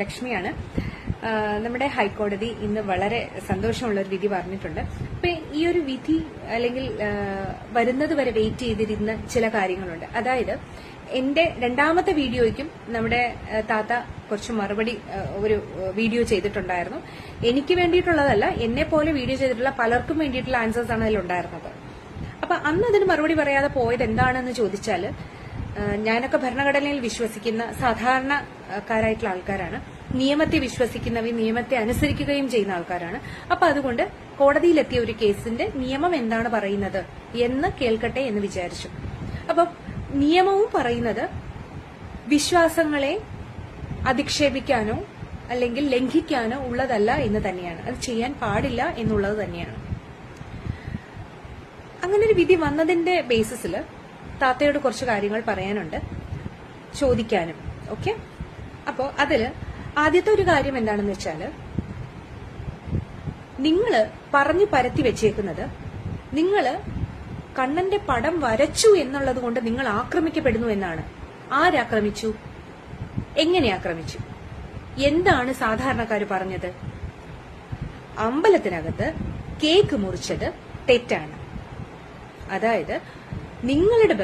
ലക്ഷ്മിയാണ്. നമ്മുടെ ഹൈക്കോടതി ഇന്ന് വളരെ സന്തോഷമുള്ള ഒരു വിധി പറഞ്ഞിട്ടുണ്ട്. അപ്പൊ ഈ ഒരു വിധി അല്ലെങ്കിൽ വരുന്നത് വരെ വെയിറ്റ് ചെയ്തിരുന്ന ചില കാര്യങ്ങളുണ്ട്. അതായത് എന്റെ രണ്ടാമത്തെ വീഡിയോയ്ക്കും നമ്മുടെ താത്ത കുറച്ച് മറുപടി ഒരു വീഡിയോ ചെയ്തിട്ടുണ്ടായിരുന്നു. എനിക്ക് വേണ്ടിയിട്ടുള്ളതല്ല, എന്നെ പോലെ വീഡിയോ ചെയ്തിട്ടുള്ള പലർക്കും വേണ്ടിയിട്ടുള്ള ആൻസേഴ്സ് ആണ് അതിലുണ്ടായിരുന്നത്. അപ്പൊ അന്ന് അതിന് മറുപടി പറയാതെ പോയത് എന്താണെന്ന് ചോദിച്ചാൽ, ഞാനൊക്കെ ഭരണഘടനയിൽ വിശ്വസിക്കുന്ന സാധാരണക്കാരായിട്ടുള്ള ആൾക്കാരാണ്. നിയമത്തെ വിശ്വസിക്കുന്നവയും നിയമത്തെ അനുസരിക്കുകയും ചെയ്യുന്ന ആൾക്കാരാണ്. അപ്പൊ അതുകൊണ്ട് കോടതിയിലെത്തിയ ഒരു കേസിന്റെ നിയമം എന്താണ് പറയുന്നത് എന്ന് കേൾക്കട്ടെ എന്ന് വിചാരിച്ചു. അപ്പൊ നിയമവും പറയുന്നത് വിശ്വാസങ്ങളെ അധിക്ഷേപിക്കാനോ അല്ലെങ്കിൽ ലംഘിക്കാനോ ഉള്ളതല്ല എന്ന് തന്നെയാണ്. അത് ചെയ്യാൻ പാടില്ല എന്നുള്ളത് തന്നെയാണ്. അങ്ങനെ ഒരു വിധി വന്നതിന്റെ ബേസിസിൽ താത്തയോട് കുറച്ച് കാര്യങ്ങൾ പറയാനുണ്ട്, ചോദിക്കാനും. ഓക്കെ, അപ്പോ അതില് ആദ്യത്തെ ഒരു കാര്യം എന്താണെന്ന് വെച്ചാല്, നിങ്ങള് പറഞ്ഞു പരത്തി വെച്ചേക്കുന്നത് നിങ്ങള് കണ്ണന്റെ പടം വരച്ചു എന്നുള്ളത് കൊണ്ട് നിങ്ങൾ ആക്രമിക്കപ്പെടുന്നു എന്നാണ്. ആരാക്രമിച്ചു? എങ്ങനെ ആക്രമിച്ചു? എന്താണ് സാധാരണക്കാര് പറഞ്ഞത്? അമ്പലത്തിനകത്ത് കേക്ക് മുറിച്ചത് തെറ്റാണ്. അതായത് നിങ്ങളുടെ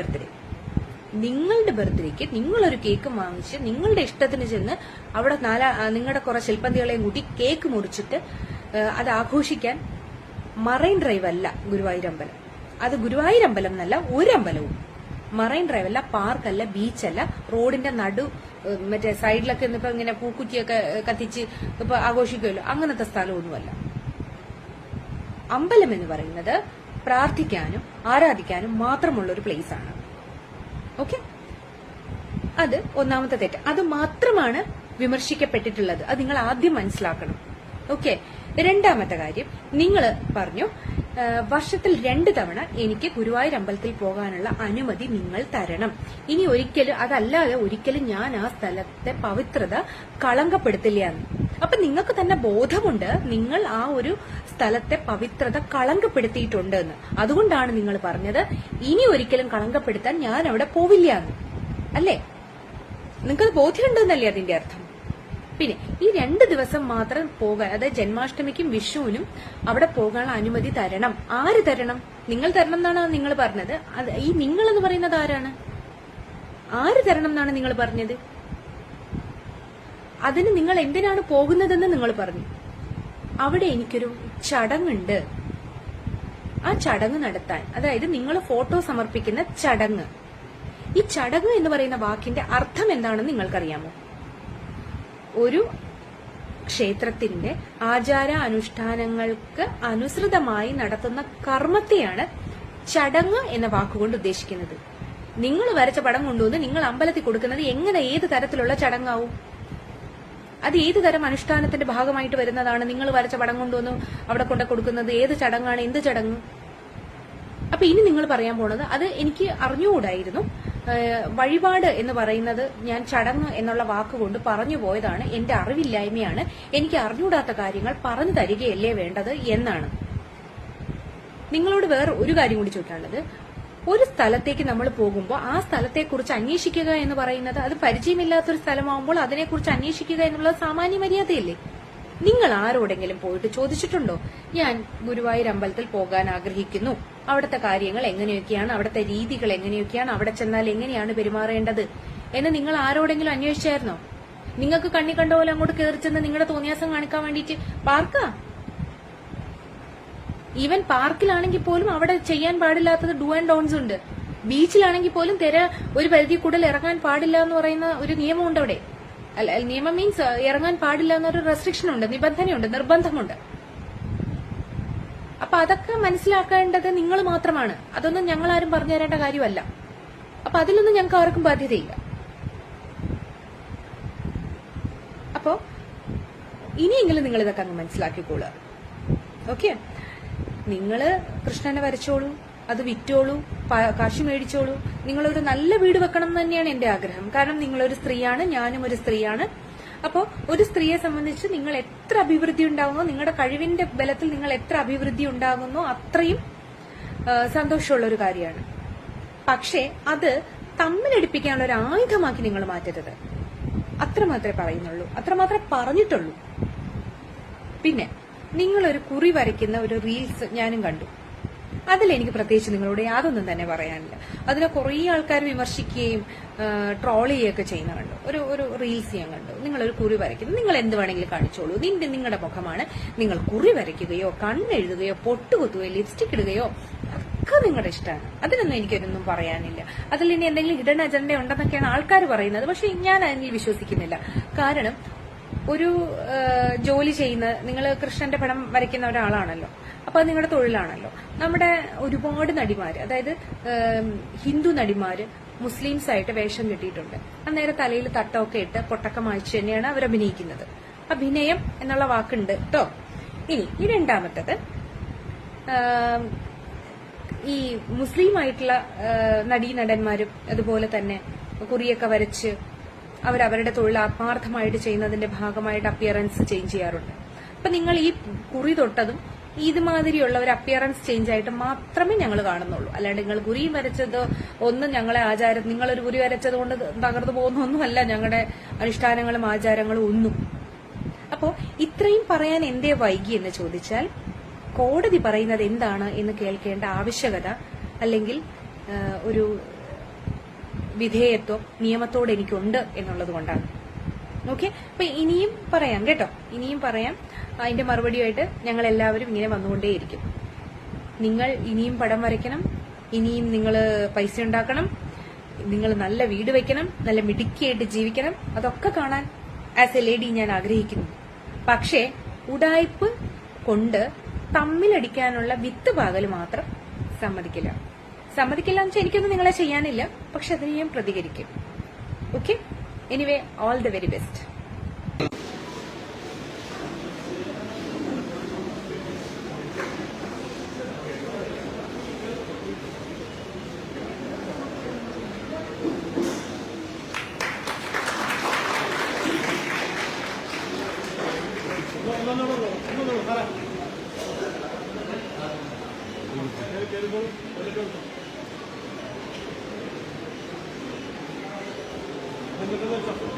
ബർത്ത്ഡേക്ക് നിങ്ങളൊരു കേക്ക് വാങ്ങിച്ച് നിങ്ങളുടെ ഇഷ്ടത്തിന് ചെന്ന് അവിടെ നിങ്ങളുടെ കുറെ ശില്പന്തികളെയും കൂട്ടി കേക്ക് മുറിച്ചിട്ട് അത് ആഘോഷിക്കാൻ മറൈൻ ഡ്രൈവ് അല്ല ഗുരുവായൂരമ്പലം. അത് ഗുരുവായൂരമ്പലം എന്നല്ല, ഒരമ്പലവും മറൈൻ ഡ്രൈവ് അല്ല, പാർക്കല്ല, ബീച്ചല്ല, റോഡിന്റെ മറ്റേ സൈഡിലൊക്കെ ഇപ്പൊ ഇങ്ങനെ പൂക്കുറ്റിയൊക്കെ കത്തിച്ച് ഇപ്പൊ ആഘോഷിക്കുമല്ലോ, അങ്ങനത്തെ സ്ഥലമൊന്നുമല്ല. അമ്പലം എന്ന് പറയുന്നത് പ്രാർത്ഥിക്കാനും ആരാധിക്കാനും മാത്രമുള്ള ഒരു പ്ലേസ് ആണ്. ഓക്കെ, അത് ഒന്നാമത്തെ തെറ്റ്. അത് മാത്രമാണ് വിമർശിക്കപ്പെട്ടിട്ടുള്ളത്. അത് നിങ്ങൾ ആദ്യം മനസ്സിലാക്കണം. ഓക്കെ, രണ്ടാമത്തെ കാര്യം, നിങ്ങൾ പറഞ്ഞു വർഷത്തിൽ 2 തവണ എനിക്ക് ഗുരുവായൂർ അമ്പലത്തിൽ പോകാനുള്ള അനുമതി നിങ്ങൾ തരണം. ഇനി ഒരിക്കലും അതല്ലാതെ ഒരിക്കലും ഞാൻ ആ സ്ഥലത്തെ പവിത്രത കളങ്കപ്പെടുത്തില്ല എന്ന്. അപ്പൊ നിങ്ങൾക്ക് തന്നെ ബോധമുണ്ട് നിങ്ങൾ ആ ഒരു സ്ഥലത്തെ പവിത്രത കളങ്കപ്പെടുത്തിയിട്ടുണ്ട് എന്ന്. അതുകൊണ്ടാണ് നിങ്ങൾ പറഞ്ഞത് ഇനി ഒരിക്കലും കളങ്കപ്പെടുത്താൻ ഞാൻ അവിടെ പോവില്ല എന്ന്. അല്ലേ? നിങ്ങൾക്കത് ബോധ്യമുണ്ടെന്നല്ലേ അതിന്റെ അർത്ഥം? പിന്നെ ഈ 2 ദിവസം മാത്രം പോകാൻ, അതായത് ജന്മാഷ്ടമിക്കും വിഷുവിനും അവിടെ പോകാനുള്ള അനുമതി തരണം. ആര് തരണം? നിങ്ങൾ തരണം എന്നാണ് നിങ്ങൾ പറഞ്ഞത്. ഈ നിങ്ങൾ എന്ന് പറയുന്നത് ആരാണ്? ആര് തരണം എന്നാണ് നിങ്ങൾ പറഞ്ഞത്? അതിന് നിങ്ങൾ എന്തിനാണ് പോകുന്നതെന്ന് നിങ്ങൾ പറഞ്ഞു. അവിടെ എനിക്കൊരു ചടങ്ങുണ്ട്. ആ ചടങ്ങ് നടത്താൻ, അതായത് നിങ്ങൾ ഫോട്ടോ സമർപ്പിക്കുന്ന ചടങ്ങ്. ഈ ചടങ്ങ് എന്ന് പറയുന്ന വാക്കിന്റെ അർത്ഥം എന്താണെന്ന് നിങ്ങൾക്കറിയാമോ? ഒരു ക്ഷേത്രത്തിന്റെ ആചാര അനുഷ്ഠാനങ്ങൾക്ക് അനുസൃതമായി നടത്തുന്ന കർമ്മത്തെയാണ് ചടങ്ങ് എന്ന വാക്കുകൊണ്ട് ഉദ്ദേശിക്കുന്നത്. നിങ്ങൾ വരച്ച പടം കൊണ്ടുവന്ന് നിങ്ങൾ അമ്പലത്തിൽ കൊടുക്കുന്നത് എങ്ങനെ, ഏത് തരത്തിലുള്ള ചടങ്ങാവും? അത് ഏത് തരം അനുഷ്ഠാനത്തിന്റെ ഭാഗമായിട്ട് വരുന്നതാണ്? നിങ്ങൾ വരച്ച പടം കൊണ്ടുവന്ന് അവിടെ കൊണ്ട് കൊടുക്കുന്നത് ഏത് ചടങ്ങാണ്? എന്ത് ചടങ്ങ്? അപ്പൊ ഇനി നിങ്ങൾ പറയാൻ പോണത്, അത് എനിക്ക് അറിഞ്ഞുകൂടായിരുന്നു, വഴിപാട് എന്ന് പറയുന്നത് ഞാൻ ചടങ്ങ് എന്നുള്ള വാക്കുകൊണ്ട് പറഞ്ഞു പോയതാണ്, എന്റെ അറിവില്ലായ്മയാണ്, എനിക്ക് അറിഞ്ഞുകൂടാത്ത കാര്യങ്ങൾ പറഞ്ഞു തരികയല്ലേ വേണ്ടത് എന്നാണ്. നിങ്ങളോട് വേറെ ഒരു കാര്യം കൂടി ചോദിക്കാനുള്ളത്, ഒരു സ്ഥലത്തേക്ക് നമ്മൾ പോകുമ്പോൾ ആ സ്ഥലത്തെക്കുറിച്ച് അന്വേഷിക്കുക എന്ന് പറയുന്നത്, അത് പരിചയമില്ലാത്തൊരു സ്ഥലമാകുമ്പോൾ അതിനെക്കുറിച്ച് അന്വേഷിക്കുക എന്നുള്ളത് സാമാന്യ മര്യാദയല്ലേ? നിങ്ങൾ ആരോടെങ്കിലും പോയിട്ട് ചോദിച്ചിട്ടുണ്ടോ, ഞാൻ ഗുരുവായൂർ അമ്പലത്തിൽ പോകാൻ ആഗ്രഹിക്കുന്നു, അവിടുത്തെ കാര്യങ്ങൾ എങ്ങനെയൊക്കെയാണ്, അവിടുത്തെ രീതികൾ എങ്ങനെയൊക്കെയാണ്, അവിടെ ചെന്നാൽ എങ്ങനെയാണ് പെരുമാറേണ്ടത് എന്ന് നിങ്ങൾ ആരോടെങ്കിലും അന്വേഷിച്ചായിരുന്നോ? നിങ്ങൾക്ക് കണ്ണി കണ്ട പോലെ അങ്ങോട്ട് കയറി ചെന്ന് നിങ്ങളുടെ തോന്നിയാസം കാണിക്കാൻ വേണ്ടിയിട്ട് പാർക്കാ? ഈവൻ പാർക്കിലാണെങ്കിൽ പോലും അവിടെ ചെയ്യാൻ പാടില്ലാത്തത് ഡു ആൻഡ് ഡോൺസ് ഉണ്ട്. ബീച്ചിലാണെങ്കിൽ പോലും ഒരു പരിധി കൂടുതൽ ഇറങ്ങാൻ പാടില്ല എന്ന് പറയുന്ന ഒരു നിയമമുണ്ട് അവിടെ. നിയമം മീൻസ് ഇറങ്ങാൻ പാടില്ല എന്നൊരു റെസ്ട്രിക്ഷൻ ഉണ്ട്, നിബന്ധനയുണ്ട്, നിർബന്ധമുണ്ട്. അപ്പൊ അതൊക്കെ മനസ്സിലാക്കേണ്ടത് നിങ്ങൾ മാത്രമാണ്. അതൊന്നും ഞങ്ങൾ ആരും പറഞ്ഞു തരേണ്ട കാര്യമല്ല. അപ്പൊ അതിലൊന്നും ഞങ്ങൾക്ക് ആർക്കും ബാധ്യതയില്ല. അപ്പോ ഇനിയെങ്കിലും നിങ്ങൾ ഇതൊക്കെ അങ്ങ് മനസ്സിലാക്കിക്കോളുക. ഓക്കെ, നിങ്ങള് കൃഷ്ണനെ വരച്ചോളൂ, അത് വിറ്റോളൂ, കാശ് മേടിച്ചോളൂ, നിങ്ങളൊരു നല്ല വീട് വെക്കണം എന്ന് തന്നെയാണ് എന്റെ ആഗ്രഹം. കാരണം നിങ്ങളൊരു സ്ത്രീയാണ്, ഞാനും ഒരു സ്ത്രീയാണ്. അപ്പോൾ ഒരു സ്ത്രീയെ സംബന്ധിച്ച് നിങ്ങൾ എത്ര അഭിവൃദ്ധി ഉണ്ടാകുന്നോ, നിങ്ങളുടെ കഴിവിന്റെ ബലത്തിൽ നിങ്ങൾ എത്ര അഭിവൃദ്ധി ഉണ്ടാകുന്നോ അത്രയും സന്തോഷമുള്ള ഒരു കാര്യമാണ്. പക്ഷേ അത് തമ്മിലടിപ്പിക്കാനുള്ള ഒരു ആയുധമാക്കി നിങ്ങൾ മാറ്റരുത്. അത്രമാത്രമേ പറയുന്നുള്ളൂ, അത്രമാത്രമേ പറഞ്ഞിട്ടുള്ളൂ. പിന്നെ നിങ്ങളൊരു കുറി വരയ്ക്കുന്ന ഒരു റീൽസ് ഞാനും കണ്ടു. അതിലെനിക്ക് പ്രത്യേകിച്ച് നിങ്ങളോട് യാതൊന്നും തന്നെ പറയാനില്ല. അതിനെ കുറേ ആൾക്കാർ വിമർശിക്കുകയും ട്രോൾ ചെയ്യുകയൊക്കെ ചെയ്യുന്ന കണ്ടു. ഒരു റീൽസ് ഞാൻ കണ്ടു. നിങ്ങളൊരു കുറി വരയ്ക്കുന്നു, നിങ്ങൾ എന്ത് വേണമെങ്കിലും കാണിച്ചോളൂ, നിങ്ങളുടെ മുഖമാണ്, നിങ്ങൾ കുറി വരയ്ക്കുകയോ കണ്ണെഴുതുകയോ പൊട്ടുകുത്തുകയോ ലിപ്സ്റ്റിക് ഇടുകയോ ഒക്കെ നിങ്ങളുടെ ഇഷ്ടമാണ്. അതിനൊന്നും എനിക്കൊന്നും പറയാനില്ല. അതിൽ ഇനി എന്തെങ്കിലും ഹിഡൻ അജണ്ട ഉണ്ടെന്നൊക്കെയാണ് ആൾക്കാർ പറയുന്നത്. പക്ഷെ ഞാൻ അതിൽ വിശ്വസിക്കുന്നില്ല. കാരണം ഒരു ജോലി ചെയ്യുന്ന, നിങ്ങൾ കൃഷ്ണന്റെ പടം വരയ്ക്കുന്ന ഒരാളാണല്ലോ, അപ്പൊ അത് നിങ്ങളുടെ തൊഴിലാണല്ലോ. നമ്മുടെ ഒരുപാട് നടിമാര്, അതായത് ഹിന്ദു നടിമാര് മുസ്ലിംസ് ആയിട്ട് വേഷം കെട്ടിയിട്ടുണ്ട്. അന്നേരം തലയിൽ തട്ടമൊക്കെ ഇട്ട് പൊട്ടക്കം മായ്ച്ചു തന്നെയാണ് അവർ അഭിനയിക്കുന്നത്. അഭിനയം എന്നുള്ള വാക്കുണ്ട് കേട്ടോ. ഇനി ഈ രണ്ടാമത്തത്, ഈ മുസ്ലിം ആയിട്ടുള്ള നടീനടന്മാരും അതുപോലെ തന്നെ കുറിയൊക്കെ വരച്ച് അവരവരുടെ തൊഴിൽ ആത്മാർത്ഥമായിട്ട് ചെയ്യുന്നതിന്റെ ഭാഗമായിട്ട് അപ്പിയറൻസ് ചേഞ്ച് ചെയ്യാറുണ്ട്. അപ്പൊ നിങ്ങൾ ഈ കുറി തൊട്ടതും ഇതുമാതിരിയുള്ള ഒരു അപ്പിയറൻസ് ചേഞ്ച് ആയിട്ട് മാത്രമേ ഞങ്ങൾ കാണുന്നുള്ളൂ. അല്ലാണ്ട് നിങ്ങൾ കുരി വരച്ചത് ഒന്നും ഞങ്ങളെ ആചാരം, നിങ്ങളൊരു കുരി വരച്ചത് കൊണ്ട് തകർന്നു പോകുന്നൊന്നുമല്ല ഞങ്ങളുടെ അനുഷ്ഠാനങ്ങളും ആചാരങ്ങളും ഒന്നും. അപ്പോ ഇത്രയും പറയാൻ എന്തേ വൈകി എന്ന് ചോദിച്ചാൽ, കോടതി പറയുന്നത് എന്താണ് എന്ന് കേൾക്കേണ്ട ആവശ്യകത അല്ലെങ്കിൽ ഒരു വിധേയത്വം നിയമത്തോട് എനിക്കുണ്ട് എന്നുള്ളത് കൊണ്ടാണ്. ഓക്കെ, അപ്പൊ ഇനിയും പറയാം കേട്ടോ, ഇനിയും പറയാം. അതിന്റെ മറുപടിയായിട്ട് ഞങ്ങൾ എല്ലാവരും ഇങ്ങനെ വന്നുകൊണ്ടേയിരിക്കും. നിങ്ങൾ ഇനിയും പടം വരയ്ക്കണം, ഇനിയും നിങ്ങൾ പൈസ ഉണ്ടാക്കണം, നിങ്ങൾ നല്ല വീട് വെക്കണം, നല്ല മിടുക്കിയായിട്ട് ജീവിക്കണം. അതൊക്കെ കാണാൻ ആസ് എ ലേഡി ഞാൻ ആഗ്രഹിക്കുന്നു. പക്ഷേ ഉഡായിപ്പ് കൊണ്ട് തമ്മിലടിക്കാനുള്ള വിത്ത് പാകൽ മാത്രം സമ്മതിക്കില്ല എന്ന് വെച്ചാൽ എനിക്കൊന്നും നിങ്ങളെ ചെയ്യാനില്ല, പക്ഷെ അതിന് ഞാൻ പ്രതികരിക്കും. Okay, anyway, all the very best. No.